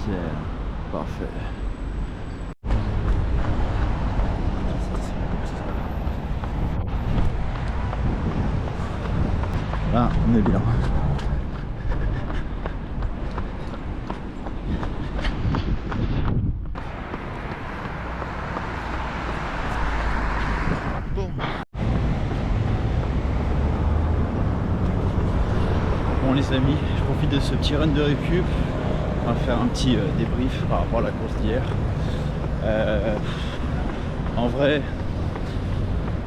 Saint-Étienne. Parfait. Là, on est bien. Bon les amis, je profite de ce petit run de récup. On va faire un petit débrief par rapport à la course d'hier. En vrai,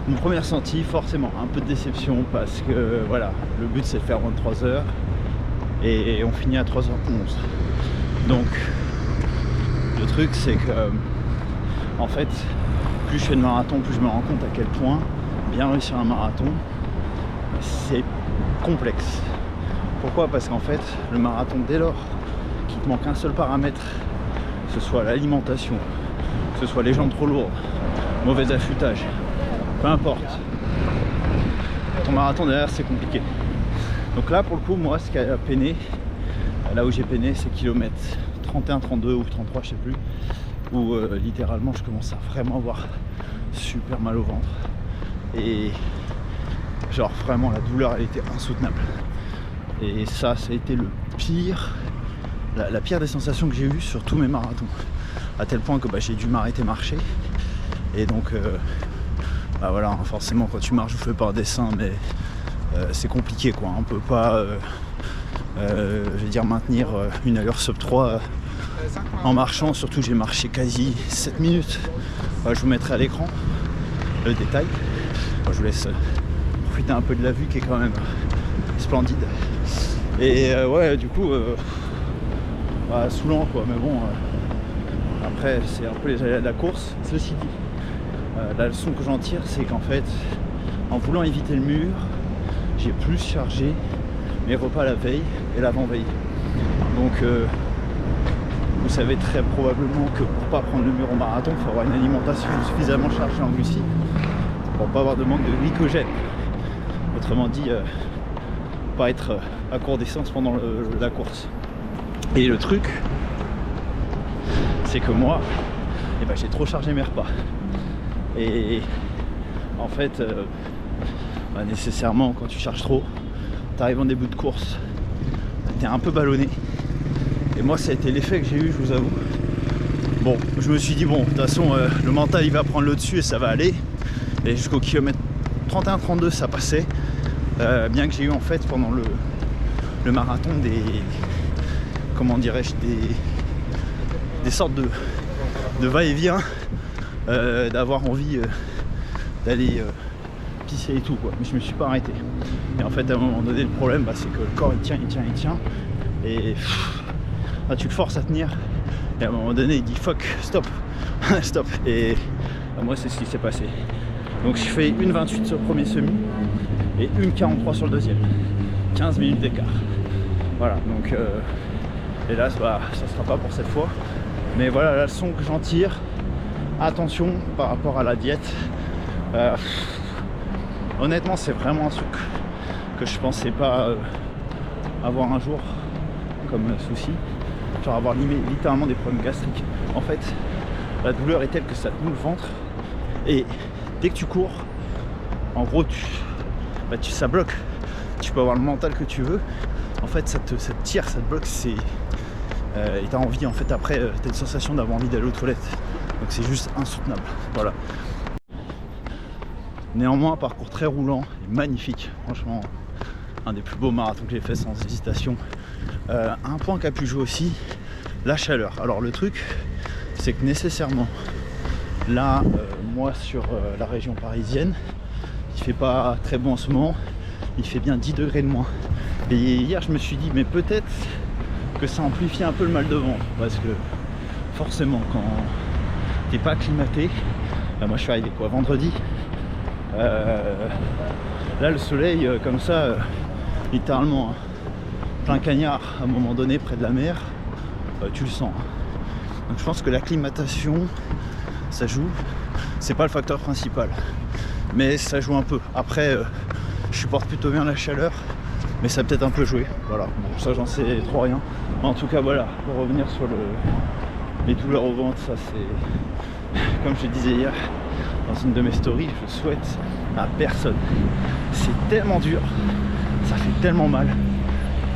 mon premier ressenti, forcément un peu de déception parce que voilà, le but c'est de faire 23 heures et on finit à 3h11. Donc le truc c'est que en fait, plus je fais de marathon, plus je me rends compte à quel point bien réussir un marathon c'est complexe. Pourquoi? Parce qu'en fait, le marathon, dès lors qu'il te manque un seul paramètre, que ce soit l'alimentation, que ce soit les jambes trop lourdes, mauvais affûtage, peu importe, ton marathon derrière c'est compliqué. Donc là pour le coup, moi ce qui a peiné, là où j'ai peiné, c'est kilomètre 31, 32 ou 33, je sais plus, où littéralement je commence à vraiment avoir super mal au ventre et genre vraiment la douleur elle était insoutenable. Et ça a été le pire, la pire des sensations que j'ai eues sur tous mes marathons. À tel point que j'ai dû m'arrêter marcher. Et donc, voilà, forcément quand tu marches, je fais pas un dessin, mais c'est compliqué quoi. On peut pas, je vais dire, maintenir une allure sub 3 en marchant. Surtout j'ai marché quasi 7 minutes. Je vous mettrai à l'écran le détail. Je vous laisse profiter un peu de la vue qui est quand même splendide. Et ouais, du coup, saoulant quoi, mais bon, après c'est un peu les aléas de la course. Ceci dit, la leçon que j'en tire, c'est qu'en fait, en voulant éviter le mur, j'ai plus chargé mes repas la veille et l'avant-veille. Donc, vous savez très probablement que pour pas prendre le mur au marathon, il faut avoir une alimentation suffisamment chargée en glucides pour pas avoir de manque de glycogène. Autrement dit, pas être à court d'essence pendant la course. Et le truc, c'est que moi, j'ai trop chargé mes repas. Et en fait, nécessairement, quand tu charges trop, t'arrives en début de course, t'es un peu ballonné. Et moi, ça a été l'effet que j'ai eu, je vous avoue. Bon, je me suis dit, bon, de toute façon, le mental, il va prendre le dessus et ça va aller. Et jusqu'au kilomètre 31-32, ça passait. Bien que j'ai eu en fait pendant le marathon des, comment dirais-je, des sortes de va-et-vient, d'avoir envie d'aller pisser et tout quoi. Mais je me suis pas arrêté. Et en fait à un moment donné le problème c'est que le corps il tient et là, tu le forces à tenir et à un moment donné il dit fuck, stop, stop. Et moi c'est ce qui s'est passé. Donc je fais 1,28 sur le premier semi et 1,43 sur le deuxième. 15 minutes d'écart. Voilà, donc hélas, ça sera pas pour cette fois. Mais voilà la leçon que j'en tire. Attention par rapport à la diète. Honnêtement, c'est vraiment un truc que je pensais pas avoir un jour comme souci. Genre avoir littéralement des problèmes gastriques. En fait, la douleur est telle que ça te noue le ventre. Et dès que tu cours, en gros, ça bloque. Tu peux avoir le mental que tu veux. En fait, ça te tire, ça te bloque. Et t'as envie, en fait, après, t'as une sensation d'avoir envie d'aller aux toilettes. Donc c'est juste insoutenable. Voilà. Néanmoins, un parcours très roulant et magnifique. Franchement, un des plus beaux marathons que j'ai fait sans hésitation. Un point qui a pu jouer aussi, la chaleur. Alors le truc, c'est que nécessairement, là, moi sur la région parisienne, il fait pas très bon en ce moment. Il fait bien 10 degrés de moins. Et hier, je me suis dit, mais peut-être que ça amplifie un peu le mal de ventre. Parce que forcément, quand t'es pas acclimaté, moi je suis arrivé vendredi. Là, le soleil, comme ça, littéralement, plein cagnard, à un moment donné, près de la mer, tu le sens. Donc je pense que l'acclimatation, ça joue. C'est pas le facteur principal, mais ça joue un peu. Après, je supporte plutôt bien la chaleur. mais ça a peut-être un peu joué. Voilà, bon, ça j'en sais trop rien. Mais en tout cas voilà, pour revenir sur les douleurs au ventre, ça c'est, comme je disais hier dans une de mes stories, je souhaite à personne. C'est tellement dur, ça fait tellement mal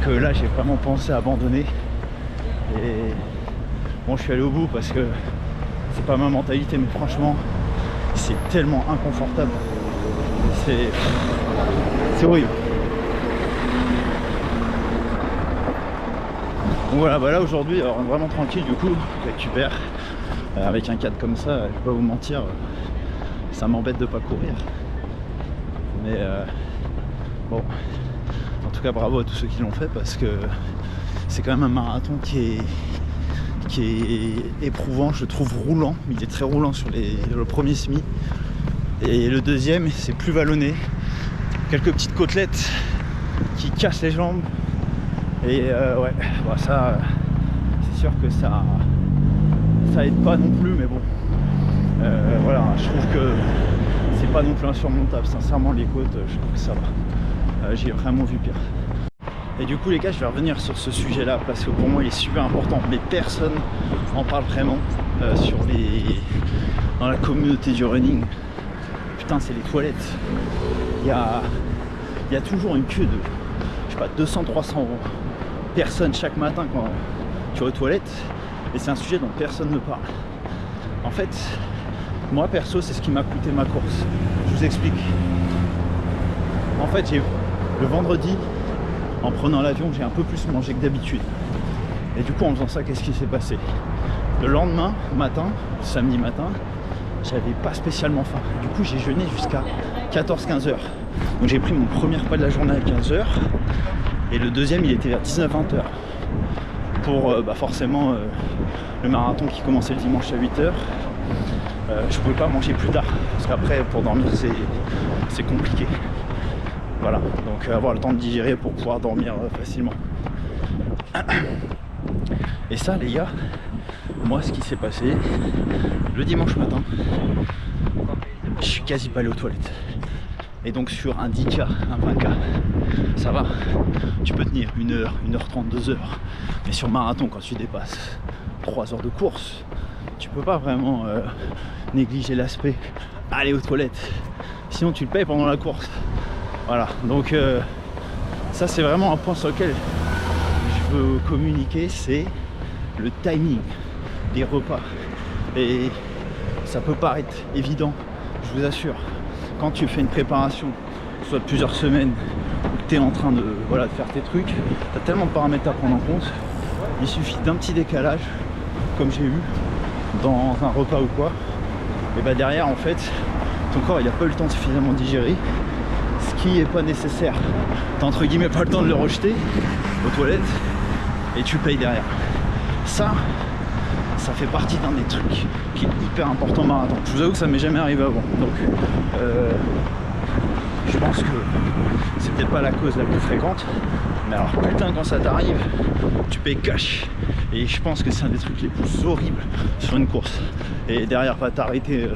que là j'ai vraiment pensé à abandonner. Et bon, je suis allé au bout parce que c'est pas ma mentalité, mais franchement c'est tellement inconfortable, c'est horrible. Donc voilà, bah là aujourd'hui, alors vraiment tranquille du coup, je récupère avec un cadre comme ça, je vais pas vous mentir, ça m'embête de pas courir. Mais bon, en tout cas bravo à tous ceux qui l'ont fait parce que c'est quand même un marathon qui est éprouvant, je trouve roulant, il est très roulant sur le premier semi. Et le deuxième, c'est plus vallonné, quelques petites côtelettes qui cassent les jambes. Et ouais, bah ça, c'est sûr que ça aide pas non plus, mais bon, voilà, je trouve que c'est pas non plus insurmontable. Sincèrement, les côtes, je trouve que ça va. J'ai vraiment vu pire. Et du coup, les gars, je vais revenir sur ce sujet-là parce que pour moi, il est super important. Mais personne en parle vraiment dans la communauté du running. Putain, c'est les toilettes. Il y a toujours une queue de, je sais pas, 200-300 personnes chaque matin quand tu vas aux toilettes. Et c'est un sujet dont personne ne parle. En fait, moi perso, c'est ce qui m'a coûté ma course. Je vous explique. En fait, le vendredi, en prenant l'avion, j'ai un peu plus mangé que d'habitude. Et du coup, en faisant ça, qu'est-ce qui s'est passé? Le lendemain matin, samedi matin, j'avais pas spécialement faim. Du coup, j'ai jeûné jusqu'à 14-15 heures. Donc j'ai pris mon premier repas de la journée à 15 heures. Et le deuxième, il était vers 19-20 heures. Pour forcément le marathon qui commençait le dimanche à 8 heures. Je pouvais pas manger plus tard. Parce qu'après, pour dormir, c'est compliqué. Voilà, donc avoir le temps de digérer pour pouvoir dormir facilement. Et ça, les gars, moi, ce qui s'est passé le dimanche matin, je suis quasi pas allé aux toilettes. Et donc sur un 10K, un 20K, ça va, tu peux tenir 1 heure, 1h30, 2 heures. Mais sur marathon, quand tu dépasses 3 heures de course, tu peux pas vraiment négliger l'aspect aller aux toilettes. Sinon tu le payes pendant la course. Voilà, donc ça c'est vraiment un point sur lequel je veux communiquer, c'est le timing des repas. Et ça peut paraître évident, je vous assure, quand tu fais une préparation, soit de plusieurs semaines, où tu es en train de faire tes trucs, tu as tellement de paramètres à prendre en compte, il suffit d'un petit décalage, comme j'ai eu dans un repas ou quoi, et bah derrière en fait, ton corps il n'a pas eu le temps de suffisamment digérer, ce qui est pas nécessaire. T'as entre guillemets pas le temps de le rejeter aux toilettes et tu payes derrière. Ça fait partie d'un des trucs qui est hyper important en marathon. Je vous avoue que ça m'est jamais arrivé avant. Donc je pense que c'est peut-être pas la cause la plus fréquente. Mais alors putain, quand ça t'arrive, tu payes cash. Et je pense que c'est un des trucs les plus horribles sur une course. Et derrière va t'arrêter.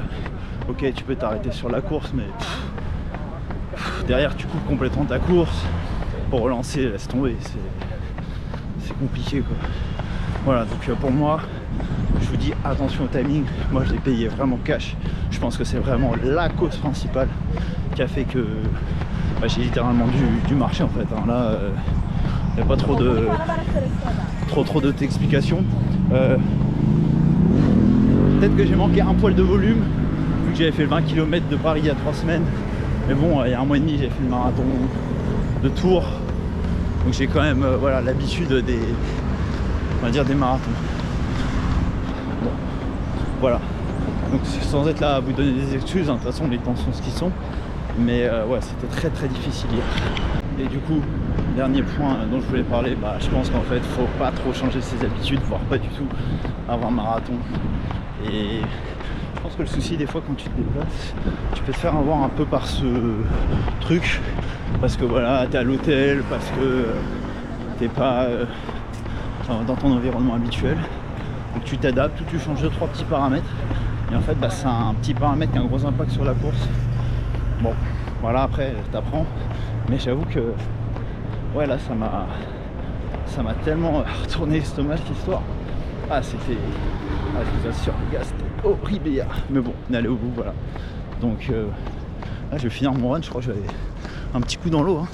Ok, tu peux t'arrêter sur la course, mais derrière tu coupes complètement ta course. Pour relancer, laisse tomber, c'est compliqué quoi. Voilà, donc pour moi, je vous dis attention au timing. Moi je l'ai payé vraiment cash. Je pense que c'est vraiment la cause principale qui a fait que j'ai littéralement dû marcher en fait. Hein. Là, il n'y a pas trop d'autres explications. Peut-être que j'ai manqué un poil de volume, vu que j'avais fait le 20 km de Paris il y a 3 semaines. Mais bon, il y a 1 mois et demi, j'ai fait le marathon de Tours. Donc j'ai quand même l'habitude des marathons. Bon, voilà. Donc sans être là à vous donner des excuses, hein, de toute façon les temps sont ce qu'ils sont. Mais ouais, c'était très très difficile hier. Et du coup, dernier point dont je voulais parler, je pense qu'en fait, faut pas trop changer ses habitudes, voire pas du tout avoir un marathon. Et je pense que le souci des fois quand tu te déplaces, tu peux te faire avoir un peu par ce truc, parce que t'es à l'hôtel, parce que t'es pas dans ton environnement habituel. Donc tu t'adaptes, tu changes 2-3 petits paramètres. Et en fait, c'est un petit paramètre qui a un gros impact sur la course. Bon, voilà, après, t'apprends. Mais j'avoue que ouais, là, ça m'a tellement retourné l'estomac cette histoire. Ah, c'était, ah, je vous assure, les gars, c'était horrible hier. Mais bon, on est allé au bout, voilà. Donc, là, je vais finir mon run. Je crois que j'avais un petit coup dans l'eau. Hein.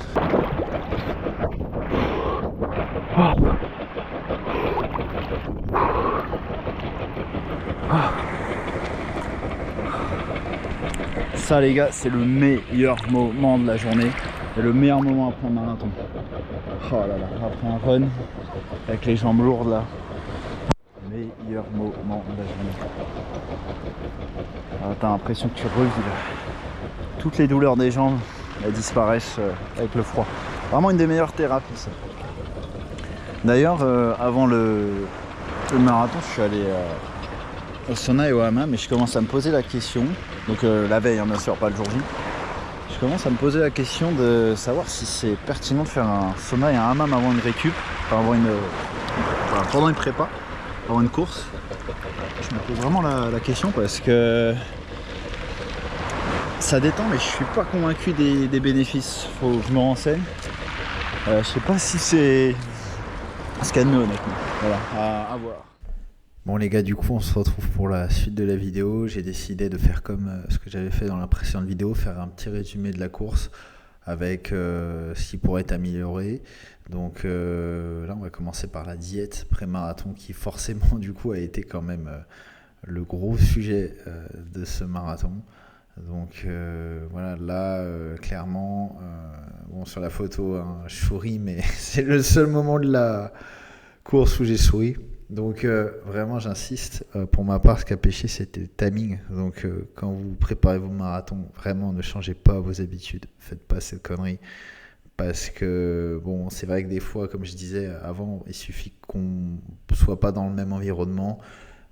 Ça, les gars, c'est le meilleur moment de la journée et le meilleur moment après un marathon. Oh là là, après un run avec les jambes lourdes là, meilleur moment de la journée. Ah, t'as l'impression que tu revis là. Toutes les douleurs des jambes, elles disparaissent avec le froid. Vraiment une des meilleures thérapies, ça. D'ailleurs, avant le marathon, je suis allé au sauna et au hammam, et je commence à me poser la question, donc la veille, hein, bien sûr, pas le jour J, je commence à me poser la question de savoir si c'est pertinent de faire un sauna et un hammam avant une récup, enfin pendant une prépa, avant une course. Je me pose vraiment la question parce que ça détend, mais je suis pas convaincu des bénéfices. Faut que je me renseigne. Je sais pas si c'est ce qu'il y a de mieux, honnêtement. Voilà, à voir. Bon les gars, du coup on se retrouve pour la suite de la vidéo. J'ai décidé de faire comme ce que j'avais fait dans la précédente vidéo, faire un petit résumé de la course avec ce qui pourrait être amélioré. Donc là on va commencer par la diète pré-marathon qui forcément du coup a été quand même le gros sujet de ce marathon. Donc voilà, là clairement, bon sur la photo hein, je souris, mais c'est le seul moment de la course où j'ai souri. Donc vraiment j'insiste, pour ma part ce qui a pêché c'était le timing. Donc quand vous préparez vos marathons, vraiment ne changez pas vos habitudes, faites pas cette connerie. Parce que bon, c'est vrai que des fois, comme je disais avant, il suffit qu'on soit pas dans le même environnement,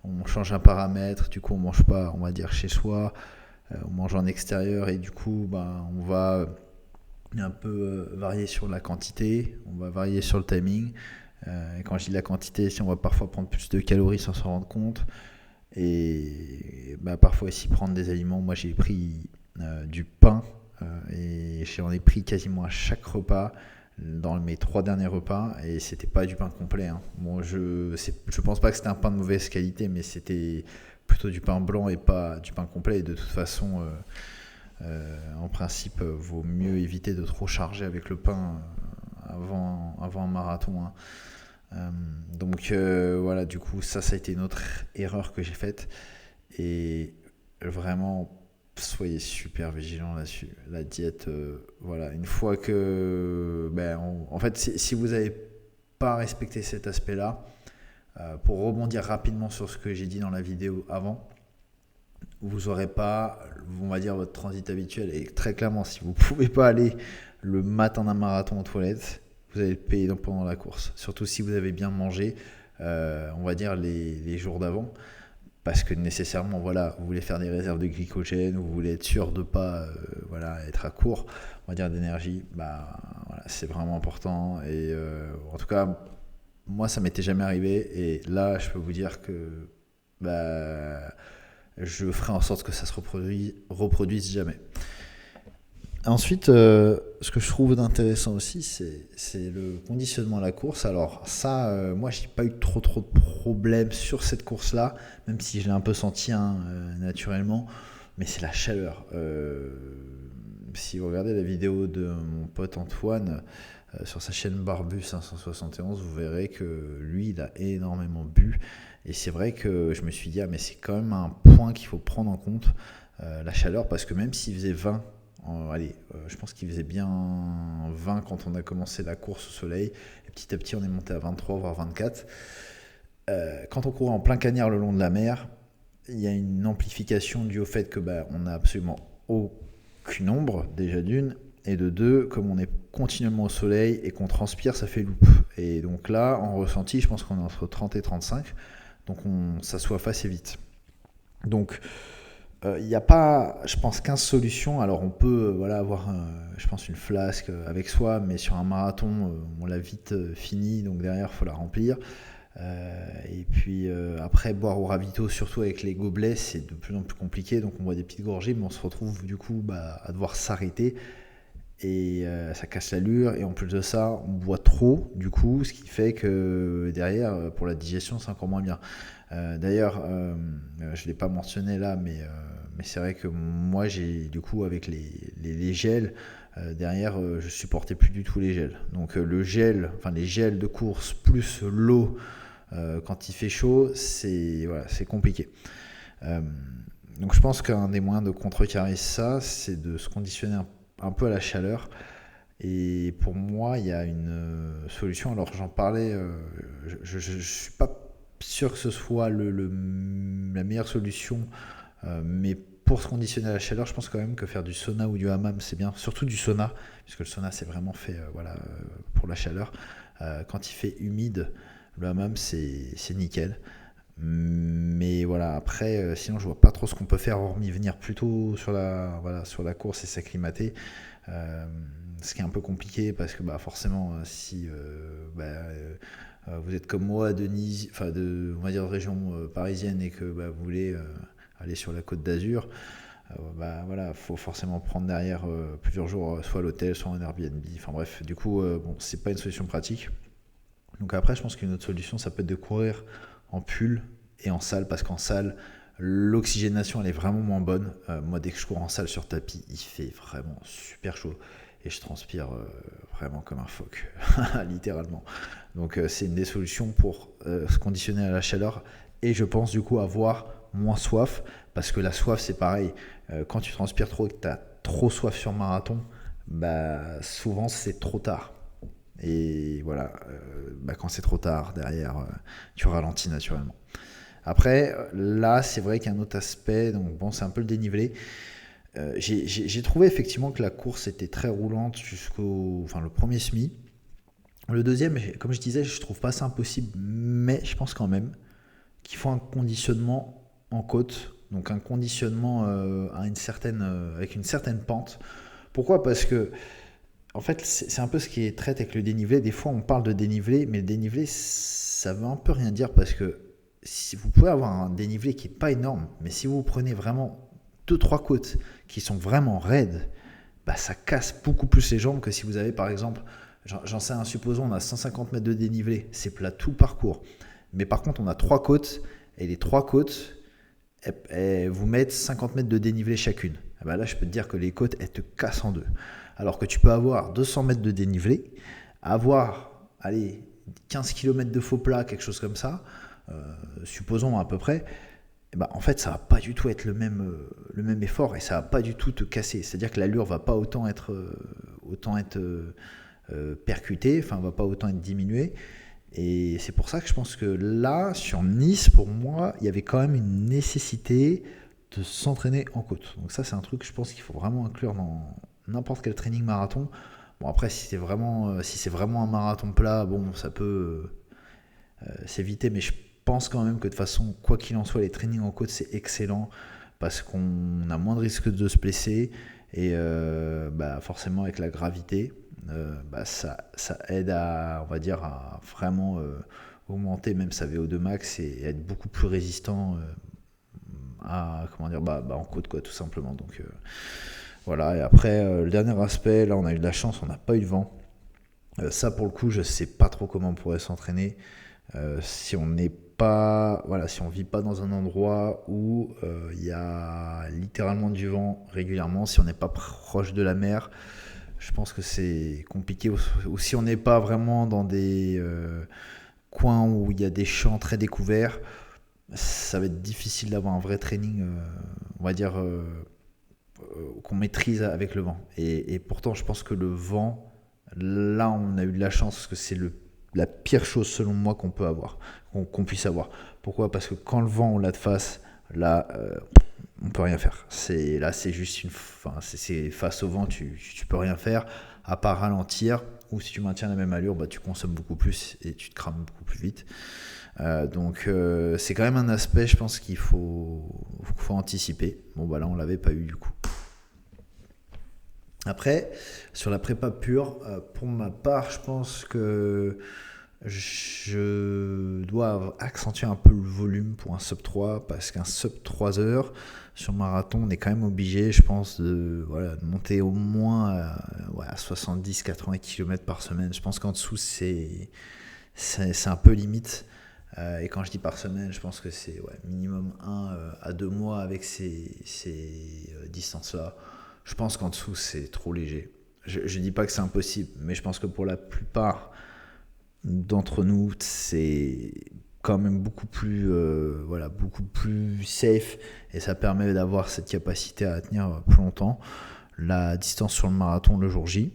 on change un paramètre, du coup on mange pas, on va dire chez soi, on mange en extérieur et du coup on va un peu varier sur la quantité, on va varier sur le timing. Et quand je dis la quantité, si on va parfois prendre plus de calories sans s'en rendre compte, et parfois aussi prendre des aliments. Moi j'ai pris du pain et j'en ai pris quasiment à chaque repas dans mes 3 derniers repas, et c'était pas du pain complet hein. Bon, je pense pas que c'était un pain de mauvaise qualité, mais c'était plutôt du pain blanc et pas du pain complet. Et de toute façon en principe vaut mieux éviter de trop charger avec le pain avant un marathon hein. Donc voilà, du coup ça a été une autre erreur que j'ai faite, et vraiment soyez super vigilants là-dessus. La diète, voilà, une fois que en fait si vous n'avez pas respecté cet aspect là, pour rebondir rapidement sur ce que j'ai dit dans la vidéo avant, vous n'aurez pas, on va dire, votre transit habituel. Et très clairement, si vous ne pouvez pas aller le matin d'un marathon aux toilettes, vous allez le payer pendant la course. Surtout si vous avez bien mangé, on va dire, les jours d'avant. Parce que nécessairement, voilà, vous voulez faire des réserves de glycogène, vous voulez être sûr de ne pas être à court, on va dire, d'énergie. Voilà, c'est vraiment important. Et en tout cas, moi, ça ne m'était jamais arrivé. Et là, je peux vous dire que je ferai en sorte que ça se reproduise jamais. Ensuite, ce que je trouve d'intéressant aussi, c'est le conditionnement à la course. Alors ça, moi, je n'ai pas eu trop de problèmes sur cette course-là, même si je l'ai un peu senti naturellement, mais c'est la chaleur. Si vous regardez la vidéo de mon pote Antoine sur sa chaîne Barbu 571, vous verrez que lui, il a énormément bu. Et c'est vrai que je me suis dit, mais c'est quand même un point qu'il faut prendre en compte, la chaleur, parce que même s'il faisait 20, je pense qu'il faisait bien 20 quand on a commencé la course au soleil, et petit à petit on est monté à 23 voire 24. Quand on courait en plein cagnard le long de la mer, il y a une amplification due au fait que on n'a absolument aucune ombre, déjà d'une, et de deux, comme on est continuellement au soleil et qu'on transpire, ça fait loupe. Et donc là, en ressenti, je pense qu'on est entre 30 et 35, donc ça soif assez vite. Donc il n'y a pas, je pense, 15 solutions. Alors on peut avoir, je pense, une flasque avec soi, mais sur un marathon, on l'a vite fini, donc derrière, il faut la remplir. Et puis après, boire au ravito, surtout avec les gobelets, c'est de plus en plus compliqué. Donc on boit des petites gorgées, mais on se retrouve du coup à devoir s'arrêter. et ça casse l'allure, et en plus de ça on boit trop du coup, ce qui fait que derrière pour la digestion c'est encore moins bien. D'ailleurs je l'ai pas mentionné là, mais c'est vrai que moi j'ai du coup avec les gels derrière je supportais plus du tout les gels, donc le gel, enfin les gels de course plus l'eau quand il fait chaud, c'est compliqué. Euh, donc je pense qu'un des moyens de contrecarrer ça, c'est de se conditionner un peu à la chaleur. Et pour moi, il y a une solution. Alors j'en parlais, je ne suis pas sûr que ce soit la meilleure solution, mais pour se conditionner à la chaleur, je pense quand même que faire du sauna ou du hammam, c'est bien. Surtout du sauna, puisque le sauna, c'est vraiment fait pour la chaleur. Quand il fait humide, le hammam, c'est nickel. Mais voilà, après, sinon je vois pas trop ce qu'on peut faire hormis venir plutôt sur la course et s'acclimater. Euh, Ce qui est un peu compliqué parce que forcément, si vous êtes comme moi de Nice, enfin on va dire de région parisienne, et que vous voulez aller sur la Côte d'Azur, voilà, faut forcément prendre derrière plusieurs jours, soit à l'hôtel, soit en Airbnb. Enfin bref, du coup, bon, c'est pas une solution pratique. Donc après, je pense qu'une autre solution, ça peut être de courir en pull et en salle, parce qu'en salle, l'oxygénation, elle est vraiment moins bonne. Moi, dès que je cours en salle sur tapis, il fait vraiment super chaud et je transpire vraiment comme un phoque, littéralement. Donc c'est une des solutions pour se conditionner à la chaleur, et je pense du coup avoir moins soif, parce que la soif, c'est pareil. Quand tu transpires trop et que tu as trop soif sur marathon, souvent c'est trop tard. Et voilà, quand c'est trop tard, derrière, tu ralentis naturellement. Après, là, c'est vrai qu'il y a un autre aspect, donc bon, c'est un peu le dénivelé. J'ai trouvé effectivement que la course était très roulante le premier semi. Le deuxième, comme je disais, je trouve pas ça impossible, mais je pense quand même qu'il faut un conditionnement en côte, donc un conditionnement avec une certaine pente. Pourquoi ? Parce que en fait, c'est un peu ce qui est traite avec le dénivelé. Des fois, on parle de dénivelé, mais le dénivelé, ça veut un peu rien dire, parce que si vous pouvez avoir un dénivelé qui n'est pas énorme, mais si vous prenez vraiment 2-3 côtes qui sont vraiment raides, ça casse beaucoup plus les jambes que si vous avez, par exemple, j'en sais un, supposons on a 150 mètres de dénivelé, c'est plat tout le parcours. Mais par contre, on a 3 côtes, et les 3 côtes, elles vous mettent 50 mètres de dénivelé chacune. Là, je peux te dire que les côtes, elles te cassent en deux. Alors que tu peux avoir 200 mètres de dénivelé, avoir 15 km de faux plat, quelque chose comme ça, supposons à peu près, en fait, ça va pas du tout être le même effort, et ça va pas du tout te casser. C'est-à-dire que l'allure va pas autant être percutée, enfin, va pas autant être diminuée. Et c'est pour ça que je pense que là, sur Nice, pour moi, il y avait quand même une nécessité de s'entraîner en côte. Donc ça, c'est un truc que je pense qu'il faut vraiment inclure dans n'importe quel training marathon. Bon, après, si c'est vraiment un marathon plat, bon, ça peut s'éviter, mais je pense quand même que de toute façon, quoi qu'il en soit, les trainings en côte, c'est excellent, parce qu'on a moins de risques de se blesser, et forcément avec la gravité, ça aide à, on va dire, à vraiment augmenter même sa VO2 max, et être beaucoup plus résistant en côte, quoi, tout simplement. Donc voilà. Et après, le dernier aspect, là on a eu de la chance, on n'a pas eu de vent. Ça, pour le coup, je sais pas trop comment on pourrait s'entraîner si on n'est pas, si on vit pas dans un endroit où il y a littéralement du vent régulièrement, si on n'est pas proche de la mer. Je pense que c'est compliqué, ou si on n'est pas vraiment dans des coins où il y a des champs très découverts, ça va être difficile d'avoir un vrai training, on va dire, qu'on maîtrise avec le vent. Et pourtant, je pense que le vent, là, on a eu de la chance, parce que c'est la pire chose, selon moi, qu'on puisse avoir. Pourquoi ? Parce que quand le vent, on l'a de face, là, on peut rien faire. C'est juste c'est face au vent, tu peux rien faire, à part ralentir, ou si tu maintiens la même allure, tu consommes beaucoup plus et tu te crames beaucoup plus vite. Donc c'est quand même un aspect, je pense, qu'il faut anticiper. Bon, là on l'avait pas eu du coup. Après, sur la prépa pure, pour ma part, je pense que Je dois accentuer un peu le volume pour un sub 3 parce qu'un sub 3 heures sur marathon, on est quand même obligé, je pense, de monter au moins à 70-80 km par semaine. Je pense qu'en dessous, c'est un peu limite. Et quand je dis par semaine, je pense que c'est minimum 1 à 2 mois avec ces distances-là. Je pense qu'en dessous, c'est trop léger. Je ne dis pas que c'est impossible, mais je pense que pour la plupart d'entre nous, c'est quand même beaucoup plus safe et ça permet d'avoir cette capacité à tenir plus longtemps la distance sur le marathon le jour J.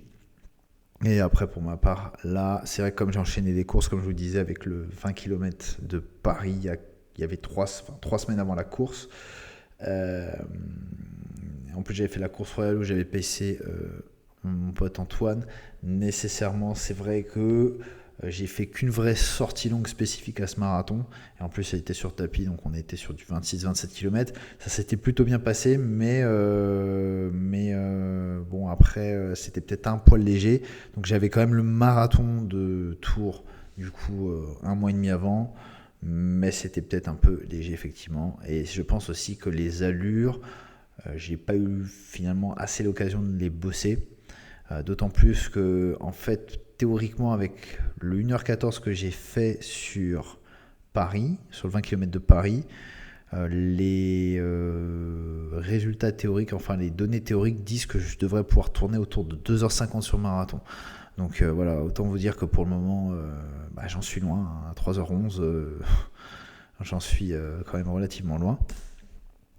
Et après, pour ma part, là, c'est vrai que comme j'ai enchaîné des courses, comme je vous disais, avec le 20 km de Paris, il y avait 3 semaines avant la course. En plus, j'avais fait la course royale où j'avais pacé mon pote Antoine. Nécessairement, c'est vrai que j'ai fait qu'une vraie sortie longue spécifique à ce marathon. Et en plus, elle était sur tapis, donc on était sur du 26-27 km. Ça s'était plutôt bien passé, mais bon, après, c'était peut-être un poil léger. Donc j'avais quand même le marathon de Tours, du coup, 1 mois et demi avant. Mais c'était peut-être un peu léger, effectivement. Et je pense aussi que les allures, j'ai pas eu finalement assez l'occasion de les bosser. D'autant plus que, en fait, théoriquement, avec le 1h14 que j'ai fait sur Paris, sur le 20 km de Paris, les résultats théoriques, enfin les données théoriques disent que je devrais pouvoir tourner autour de 2h50 sur marathon. Donc voilà, autant vous dire que pour le moment, j'en suis loin, à 3h11, j'en suis quand même relativement loin.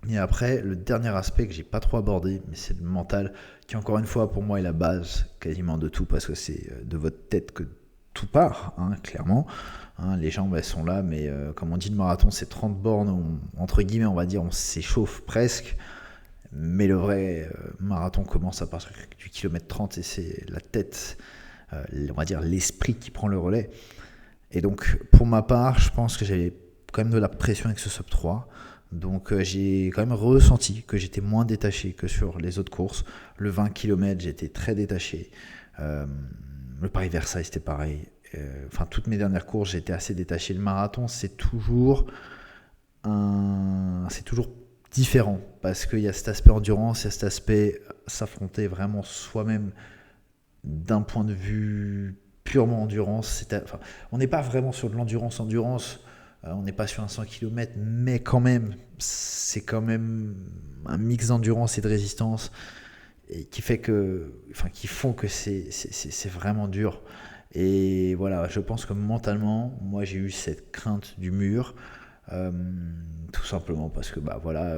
Et après, le dernier aspect que j'ai pas trop abordé, mais c'est le mental, qui encore une fois pour moi est la base quasiment de tout, parce que c'est de votre tête que tout part, clairement. Les jambes elles sont là, mais comme on dit, le marathon c'est 30 bornes, entre guillemets on va dire, on s'échauffe presque. Mais le vrai marathon commence à partir du kilomètre 30 et c'est la tête, on va dire l'esprit qui prend le relais. Et donc pour ma part, je pense que j'avais quand même de la pression avec ce sub 3. Donc j'ai quand même ressenti que j'étais moins détaché que sur les autres courses. Le 20 km, j'étais très détaché. Le Paris-Versailles, c'était pareil. Toutes mes dernières courses, j'étais assez détaché. Le marathon, c'est toujours différent parce qu'il y a cet aspect endurance, il y a cet aspect s'affronter vraiment soi-même d'un point de vue purement endurance. On n'est pas vraiment sur de l'endurance. On n'est pas sur un 100 km, mais quand même, c'est quand même un mix d'endurance et de résistance et qui font que c'est vraiment dur. Et voilà, je pense que mentalement, moi j'ai eu cette crainte du mur, tout simplement parce que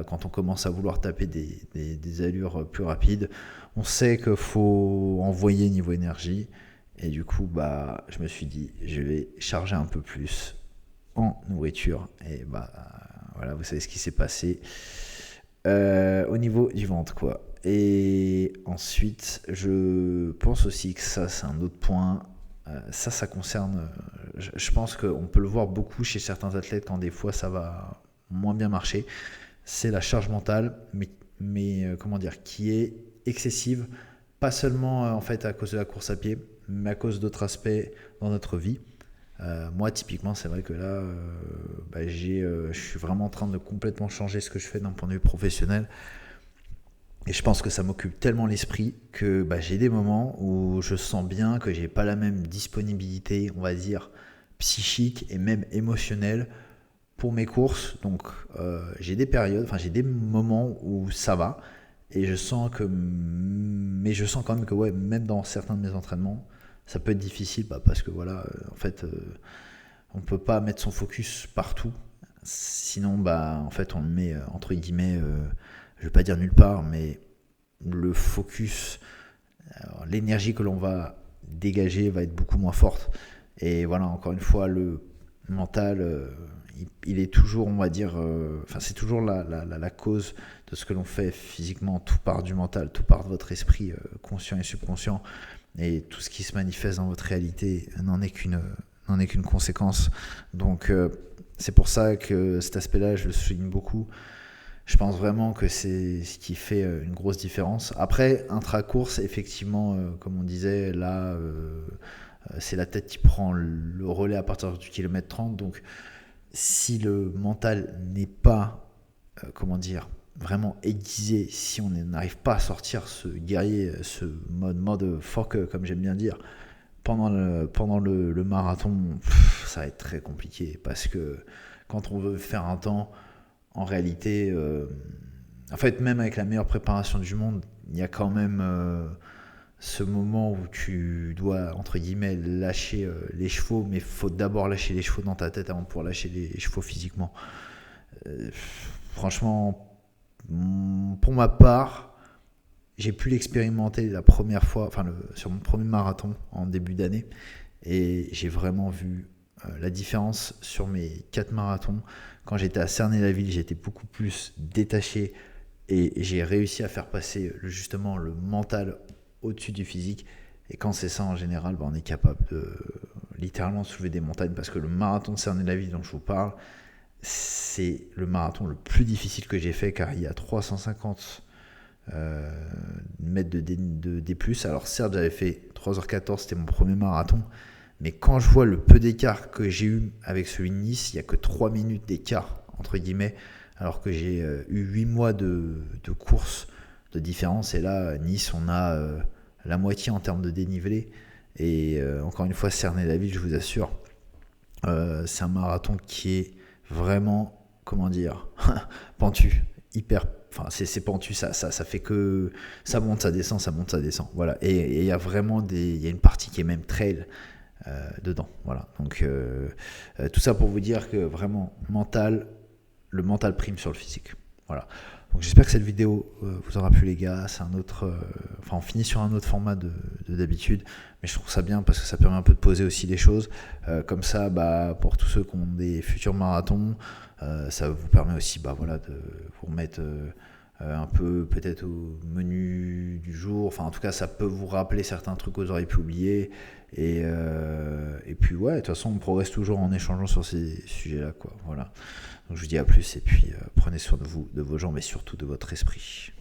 quand on commence à vouloir taper des allures plus rapides, on sait qu'il faut envoyer niveau énergie. Et du coup, je me suis dit, je vais charger un peu plus en nourriture. Et voilà, vous savez ce qui s'est passé au niveau du ventre, quoi. Et ensuite, je pense aussi que ça, c'est un autre point. Ça concerne, je pense qu'on peut le voir beaucoup chez certains athlètes quand des fois ça va moins bien marcher. C'est la charge mentale, mais comment dire, qui est excessive, pas seulement en fait à cause de la course à pied, mais à cause d'autres aspects dans notre vie. Moi, typiquement, c'est vrai que là, je suis vraiment en train de complètement changer ce que je fais d'un point de vue professionnel. Et je pense que ça m'occupe tellement l'esprit que j'ai des moments où je sens bien que j'ai pas la même disponibilité, on va dire, psychique et même émotionnelle pour mes courses. Donc j'ai des périodes, j'ai des moments où ça va. Et je sens quand même que même dans certains de mes entraînements, ça peut être difficile parce que on peut pas mettre son focus partout. Sinon, en fait, on le met entre guillemets, je vais pas dire nulle part, mais le focus, l'énergie que l'on va dégager va être beaucoup moins forte. Et voilà, encore une fois, le mental, il est toujours, on va dire, c'est toujours la cause de ce que l'on fait physiquement. Tout part du mental, tout part de votre esprit conscient et subconscient. Et tout ce qui se manifeste dans votre réalité n'en est qu'une conséquence. Donc c'est pour ça que cet aspect-là, je le souligne beaucoup. Je pense vraiment que c'est ce qui fait une grosse différence. Après, intra-course, effectivement, comme on disait, là, c'est la tête qui prend le relais à partir du kilomètre 30. Donc si le mental n'est pas, vraiment aiguisé, si on n'arrive pas à sortir ce guerrier, ce mode fuck, comme j'aime bien dire, pendant le marathon, ça va être très compliqué, parce que quand on veut faire un temps, en réalité, en fait, même avec la meilleure préparation du monde, il y a quand même ce moment où tu dois, entre guillemets, lâcher les chevaux, mais il faut d'abord lâcher les chevaux dans ta tête avant de pouvoir lâcher les chevaux physiquement. Franchement, pour ma part, j'ai pu l'expérimenter la première fois, sur mon premier marathon en début d'année, et j'ai vraiment vu la différence sur mes 4 marathons. Quand j'étais à Cernay-la-Ville, j'étais beaucoup plus détaché, et j'ai réussi à faire passer justement le mental au-dessus du physique. Et quand c'est ça, en général, on est capable de littéralement soulever des montagnes, parce que le marathon de Cernay-la-Ville dont je vous parle, c'est le marathon le plus difficile que j'ai fait, car il y a 350 mètres de D+. Alors certes, j'avais fait 3h14, c'était mon premier marathon, mais quand je vois le peu d'écart que j'ai eu avec celui de Nice, il n'y a que 3 minutes d'écart, entre guillemets, alors que j'ai eu 8 mois de course de différence. Et là, Nice, on a la moitié en termes de dénivelé. Et encore une fois, Cernay-la-Ville, je vous assure, c'est un marathon qui est vraiment, pentu, c'est pentu, ça fait que ça monte, ça descend, voilà. Et il y a vraiment il y a une partie qui est même trail dedans, voilà. Donc tout ça pour vous dire que vraiment le mental prime sur le physique, voilà. Donc j'espère que cette vidéo vous aura plu, les gars. C'est un autre, on finit sur un autre format de d'habitude, mais je trouve ça bien parce que ça permet un peu de poser aussi les choses. Comme ça, pour tous ceux qui ont des futurs marathons, ça vous permet aussi, de vous remettre un peu peut-être au menu du jour. Enfin, en tout cas, ça peut vous rappeler certains trucs que vous auriez pu oublier. Et puis ouais, de toute façon, on progresse toujours en échangeant sur ces sujets-là, quoi. Voilà. Donc je vous dis à plus, et puis prenez soin de vous, de vos jambes, et surtout de votre esprit.